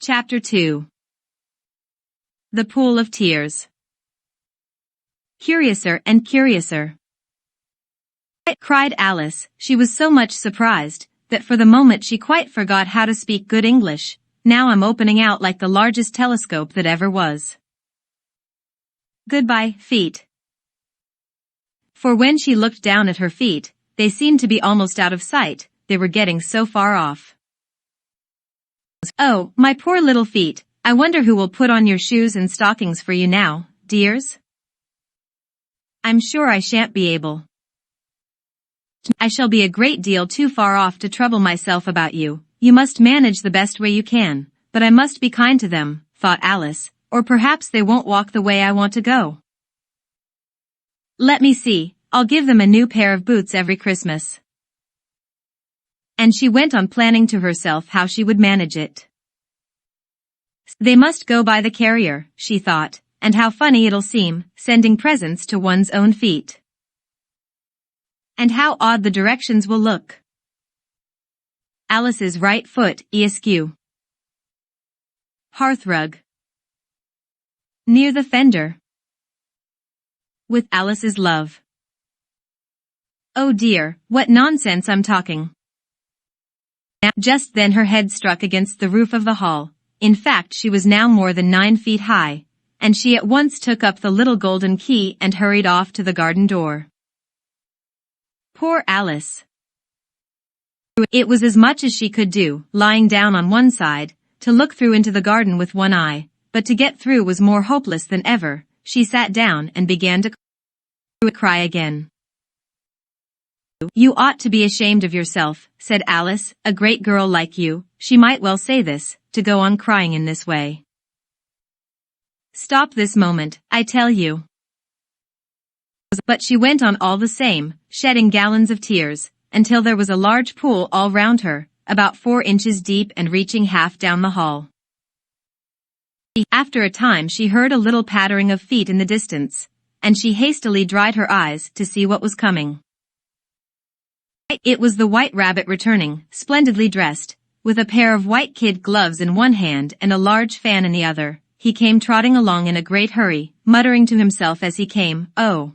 Chapter 2. The Pool of Tears. Curiouser and curiouser, cried Alice. She was so much surprised that for the moment she quite forgot how to speak good English. Now I'm opening out like the largest telescope that ever was. Goodbye, feet. For when she looked down at her feet, they seemed to be almost out of sight. They were getting so far off. Oh, my poor little feet, I wonder who will put on your shoes and stockings for you now, dears? I'm sure I shan't be able. I shall be a great deal too far off to trouble myself about you. You must manage the best way you can, but I must be kind to them, thought Alice, or perhaps they won't walk the way I want to go. Let me see, I'll give them a new pair of boots every Christmas. And she went on planning to herself how she would manage it. They must go by the carrier, she thought, and how funny it'll seem, sending presents to one's own feet. And how odd the directions will look. Alice's right foot askew. Hearthrug. Near the fender. With Alice's love. Oh dear, what nonsense I'm talking. Just then her head struck against the roof of the hall. In fact, she was now more than 9 feet high, and she at once took up the little golden key and hurried off to the garden door. Poor Alice. It was as much as she could do, lying down on one side, to look through into the garden with one eye, but to get through was more hopeless than ever. She sat down and began to cry again. You ought to be ashamed of yourself, said Alice, a great girl like you, she might well say this, to go on crying in this way. Stop this moment, I tell you. But she went on all the same, shedding gallons of tears, until there was a large pool all round her, about 4 inches deep and reaching half down the hall. After a time she heard a little pattering of feet in the distance, and she hastily dried her eyes to see what was coming. It was the White Rabbit returning, splendidly dressed, with a pair of white kid gloves in one hand and a large fan in the other. He came trotting along in a great hurry, muttering to himself as he came, "Oh!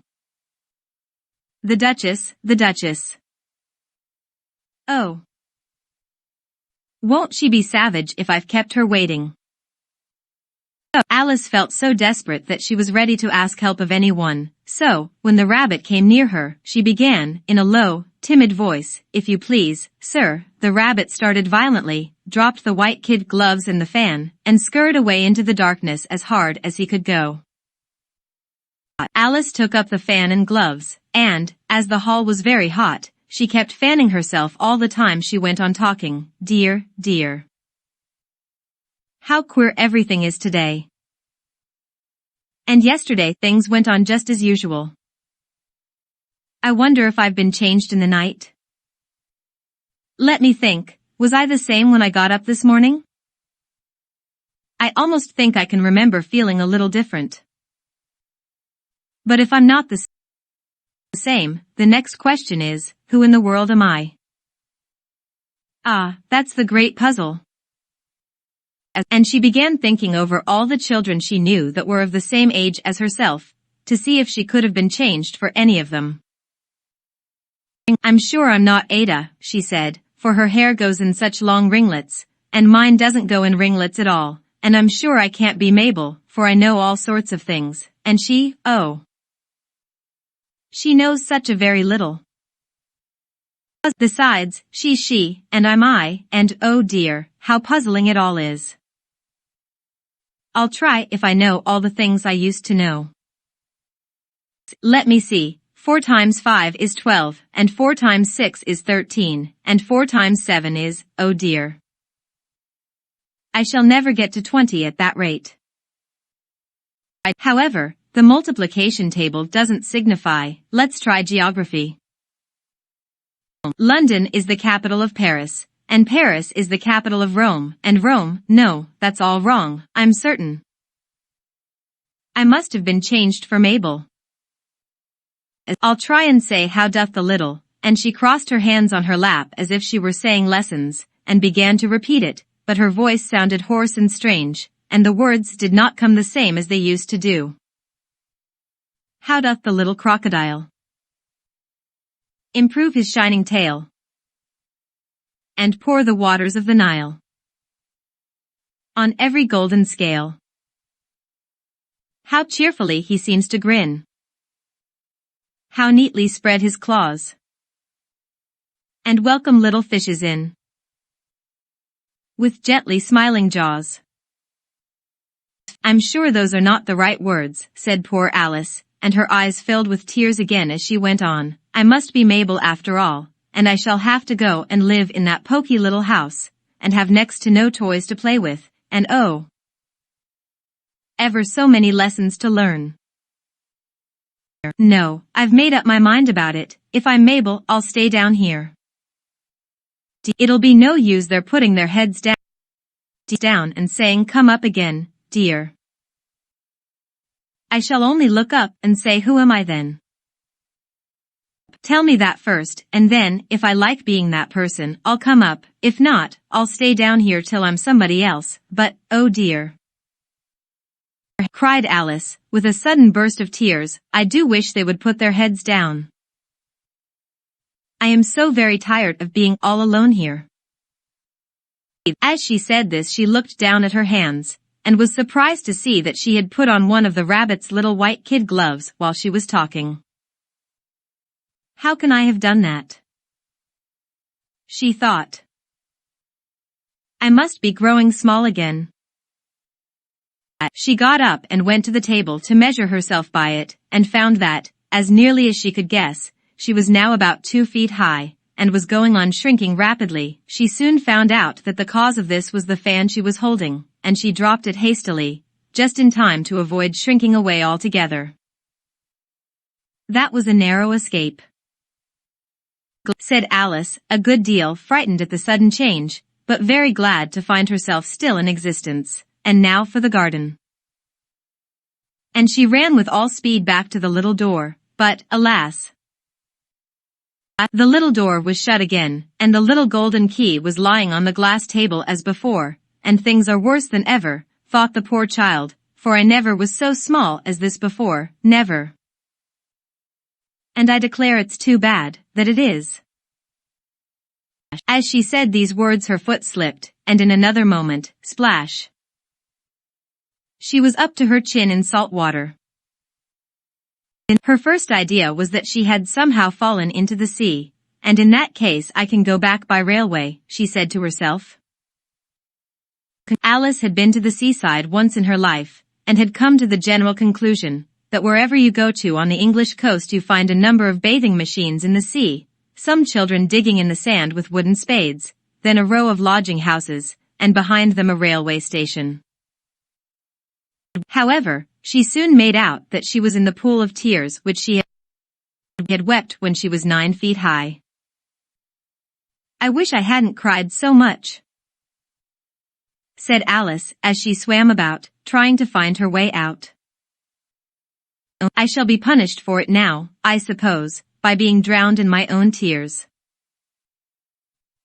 The Duchess, the Duchess! Oh! Won't she be savage if I've kept her waiting?" Alice felt so desperate that she was ready to ask help of anyone, so, when the rabbit came near her, she began, in a low, timid voice, "If you please, sir." The rabbit started violently, dropped the white kid gloves and the fan, and scurried away into the darkness as hard as he could go. Alice took up the fan and gloves, and, as the hall was very hot, she kept fanning herself all the time she went on talking. Dear, dear. How queer everything is today. And yesterday things went on just as usual. I wonder if I've been changed in the night? Let me think, was I the same when I got up this morning? I almost think I can remember feeling a little different. But if I'm not the same, the next question is, who in the world am I? Ah, that's the great puzzle. And she began thinking over all the children she knew that were of the same age as herself, to see if she could have been changed for any of them. I'm sure I'm not Ada, she said, for her hair goes in such long ringlets, and mine doesn't go in ringlets at all, and I'm sure I can't be Mabel, for I know all sorts of things, and she, oh. She knows such a very little. Besides, she's she, and I'm I, and oh dear, how puzzling it all is. I'll try if I know all the things I used to know. Let me see, 4 times 5 is 12, and 4 times 6 is 13, and 4 times 7 is, oh dear. I shall never get to 20 at that rate. However, the multiplication table doesn't signify. Let's try geography. London is the capital of Paris, and Paris is the capital of Rome, and Rome, no, that's all wrong, I'm certain. I must have been changed for Mabel. I'll try and say how doth the little, and she crossed her hands on her lap as if she were saying lessons, and began to repeat it, but her voice sounded hoarse and strange, and the words did not come the same as they used to do. How doth the little crocodile improve his shining tail, and pour the waters of the Nile on every golden scale? How cheerfully he seems to grin, how neatly spread his claws, and welcome little fishes in with gently smiling jaws. I'm sure those are not the right words, said poor Alice, and her eyes filled with tears again as she went on. I must be Mabel after all, and I shall have to go and live in that poky little house, and have next to no toys to play with, and oh, ever so many lessons to learn. No, I've made up my mind about it. If I'm Mabel, I'll stay down here. It'll be no use their putting their heads down and saying come up again, dear. I shall only look up and say who am I then? Tell me that first, and then, if I like being that person, I'll come up. If not, I'll stay down here till I'm somebody else. But, oh dear, cried Alice, with a sudden burst of tears, I do wish they would put their heads down. I am so very tired of being all alone here. As she said this, she looked down at her hands, and was surprised to see that she had put on one of the rabbit's little white kid gloves while she was talking. How can I have done that? She thought. I must be growing small again. She got up and went to the table to measure herself by it, and found that, as nearly as she could guess, she was now about 2 feet high, and was going on shrinking rapidly. She soon found out that the cause of this was the fan she was holding, and she dropped it hastily, just in time to avoid shrinking away altogether. That was a narrow escape, said Alice, a good deal frightened at the sudden change, but very glad to find herself still in existence. And now for the garden. And she ran with all speed back to the little door, but, alas, the little door was shut again, and the little golden key was lying on the glass table as before, and things are worse than ever, thought the poor child, for I never was so small as this before, never. And I declare it's too bad, that it is. As she said these words her foot slipped, and in another moment, splash, she was up to her chin in salt water. Her first idea was that she had somehow fallen into the sea, and in that case I can go back by railway, she said to herself. Alice had been to the seaside once in her life, and had come to the general conclusion that wherever you go to on the English coast you find a number of bathing machines in the sea, some children digging in the sand with wooden spades, then a row of lodging houses, and behind them a railway station. However, she soon made out that she was in the pool of tears which she had wept when she was 9 feet high. I wish I hadn't cried so much, said Alice as she swam about, trying to find her way out. I shall be punished for it now, I suppose, by being drowned in my own tears.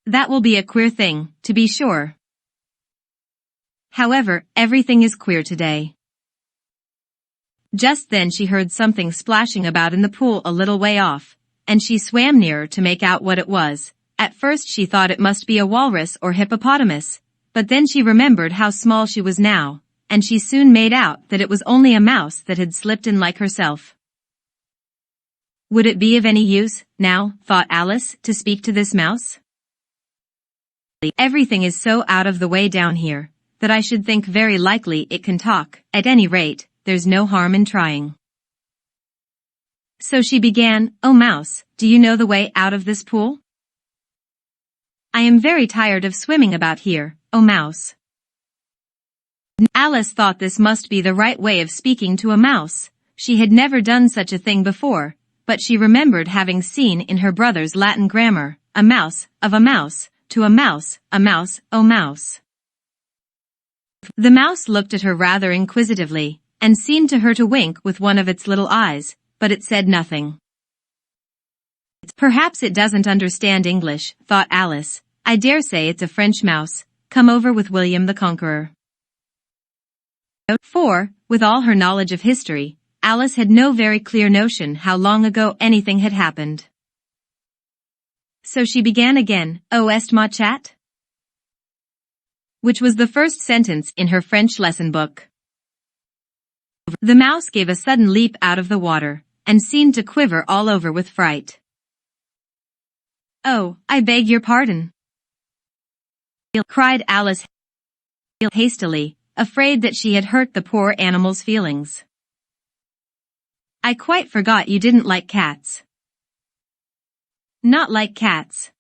That will be a queer thing, to be sure. However, everything is queer today. Just then she heard something splashing about in the pool a little way off, and she swam nearer to make out what it was. At first she thought it must be a walrus or hippopotamus, but then she remembered how small she was now, and she soon made out that it was only a mouse that had slipped in like herself. Would it be of any use, now, thought Alice, to speak to this mouse? Everything is so out of the way down here, that I should think very likely it can talk. At any rate, there's no harm in trying. So she began, Oh mouse, do you know the way out of this pool? I am very tired of swimming about here, oh mouse. Alice thought this must be the right way of speaking to a mouse. She had never done such a thing before, but she remembered having seen in her brother's Latin grammar, a mouse, of a mouse, to a mouse, oh mouse. The mouse looked at her rather inquisitively, and seemed to her to wink with one of its little eyes, but it said nothing. Perhaps it doesn't understand English, thought Alice. I dare say it's a French mouse, come over with William the Conqueror. 4. With all her knowledge of history, Alice had no very clear notion how long ago anything had happened. So she began again, "Oh, est ma chat?" which was the first sentence in her French lesson book. The mouse gave a sudden leap out of the water, and seemed to quiver all over with fright. "Oh, I beg your pardon," cried Alice hastily, afraid that she had hurt the poor animal's feelings. "I quite forgot you didn't like cats." "Not like cats,"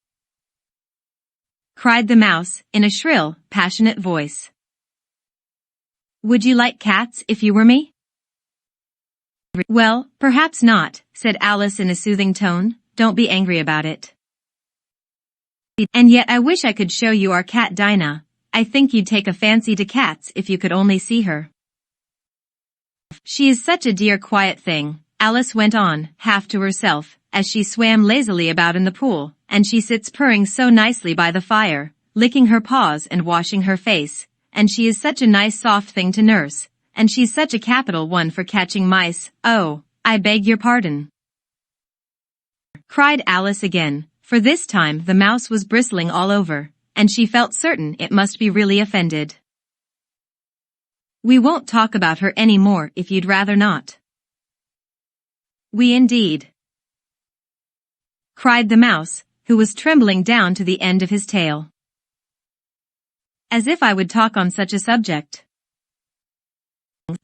cried the mouse, in a shrill, passionate voice. "Would you like cats if you were me?" "Well, perhaps not," said Alice in a soothing tone. "Don't be angry about it. And yet I wish I could show you our cat Dinah. I think you'd take a fancy to cats if you could only see her. She is such a dear quiet thing," Alice went on, half to herself, as she swam lazily about in the pool, "and she sits purring so nicely by the fire, licking her paws and washing her face, and she is such a nice soft thing to nurse, and she's such a capital one for catching mice." "Oh, I beg your pardon," cried Alice again, for this time the mouse was bristling all over, and she felt certain it must be really offended. "We won't talk about her any more if you'd rather not." "We indeed," cried the mouse, who was trembling down to the end of his tail. "As if I would talk on such a subject.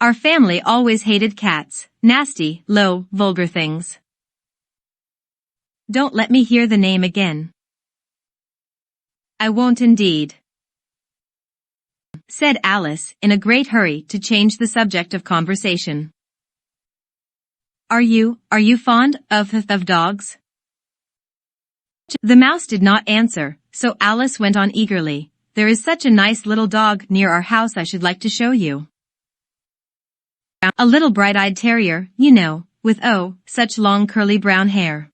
Our family always hated cats, nasty, low, vulgar things." "Don't let me hear the name again." "I won't indeed," said Alice, in a great hurry to change the subject of conversation. Are you fond of dogs?" The mouse did not answer, so Alice went on eagerly. "There is such a nice little dog near our house I should like to show you. A little bright-eyed terrier, you know, with such long curly brown hair.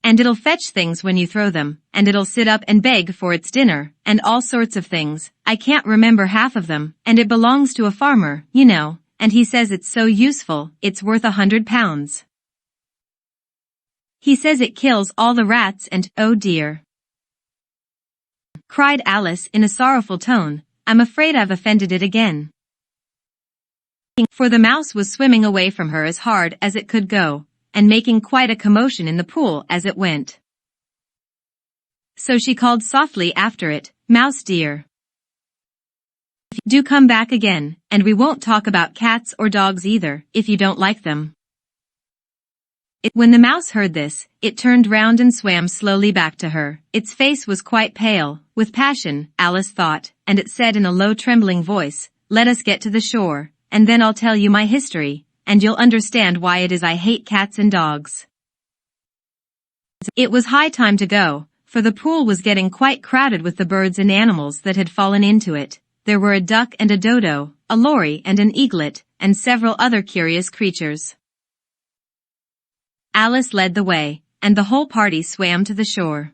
And it'll fetch things when you throw them, and it'll sit up and beg for its dinner, and all sorts of things. I can't remember half of them, and it belongs to a farmer, you know, and he says it's so useful, it's worth £100. He says it kills all the rats and, oh dear," cried Alice in a sorrowful tone, "I'm afraid I've offended it again." For the mouse was swimming away from her as hard as it could go, and making quite a commotion in the pool as it went. So she called softly after it, "Mouse dear, do come back again, and we won't talk about cats or dogs either, if you don't like them." When the mouse heard this, it turned round and swam slowly back to her. Its face was quite pale, with passion, Alice thought, and it said in a low trembling voice, "Let us get to the shore, and then I'll tell you my history, and you'll understand why it is I hate cats and dogs." It was high time to go, for the pool was getting quite crowded with the birds and animals that had fallen into it. There were a duck and a dodo, a lory and an eaglet, and several other curious creatures. Alice led the way, and the whole party swam to the shore.